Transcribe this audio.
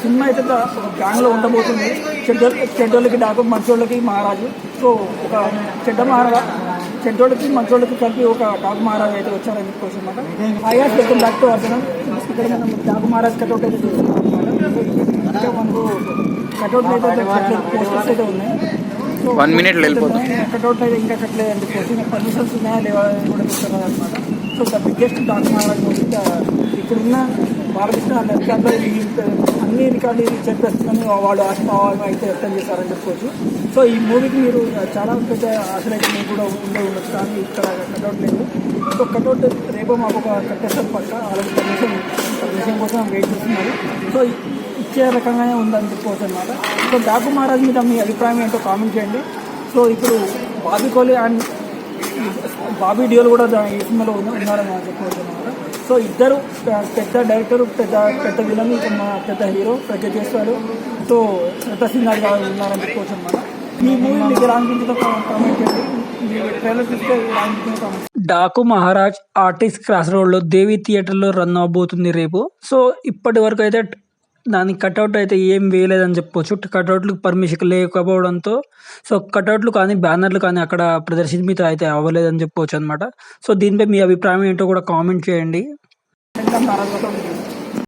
Cinema అయితే ఒక గ్యాంగ్లో ఉండబోతుంది. చెడ్డోళ్ళకి డాకు, మంచోళ్ళకి మహారాజు. సో ఒక చెడ్డోళ్ళకి మంచోళ్ళకి కలిపి ఒక డాకు మహారాజు అయితే వచ్చారని చెప్పేసి అనమాట. IR welcome back to Arjun. ఇక్కడ మనం డాకు మహారాజ్ కటౌట్ అయితే చూస్తున్నాం అనమాట. ఇంకా మనకు కటౌట్లు అయితే పోస్టర్స్ అయితే ఉన్నాయి. సో 1 minute వెళ్ళిపోతుంది. కటౌట్లు అయితే ఇంకా కట్టలేదని చెప్పేసి పర్మిషన్స్ ఉన్నాయా లేవా కూడా చెప్తున్నారు అనమాట. So the biggest Daaku Maharaj movie ఇక్కడున్న బాలకృష్ణ అమెరికాలో అన్ని రికార్డు చెప్పేస్తుందని వాళ్ళు ఆశభావాలను అయితే వ్యక్తం చేశారని చెప్పుకోవచ్చు. సో ఈ మూవీకి మీరు చాలా పెద్ద ఆశలు అయితే మీకు కూడా ఉండొచ్చు, కానీ ఇక్కడ కటౌట్ లేదు. సో కటౌట్ రేపు మాకు ఒక కట్టేస్తారు పక్క వాళ్ళకి పర్మిషన్ కోసం వెయిట్ చేస్తున్నారు. సో ఇచ్చే రకంగానే ఉందని చెప్పుకోవచ్చు అనమాట. సో డాకు మహారాజ్ మీద మీ అభిప్రాయం ఏంటో కామెంట్ చేయండి. సో ఇప్పుడు బాబీ కోహ్లీ అండ్ బాబీ డియోల్ కూడా ఈ సినిమాలో ఉన్నారని చెప్పుకోవచ్చు అనమాట. సో ఇద్దరు పెద్ద డైరెక్టర్, పెద్ద విలన్, పెద్ద హీరో ప్రజెంట్ చేస్తారు. సో పెద్ద సినిమాలు ఉన్నారని చెప్పుకోవచ్చు అనమాట. ఈ మూవీ మీకు ఎలా అనిపించిందో కామెంట్ చేయండి. ట్రైలర్ చూస్తే ఎలా అనిపించిందో comment. Daaku Maharaj artist cross రోడ్లో దేవి థియేటర్లో రన్ అవబోతుంది రేపు. సో ఇప్పటి వరకు అయితే దానికి కటౌట్ అయితే ఏం వేయలేదని చెప్పొచ్చు. కటౌట్లకు పర్మిషన్ లేకపోవడంతో సో కటౌట్లు కానీ బ్యానర్లు కానీ అక్కడ ప్రదర్శించ అయితే అవ్వలేదని చెప్పవచ్చు అనమాట. సో దీనిపై మీ అభిప్రాయం ఏంటో కూడా కామెంట్ చేయండి.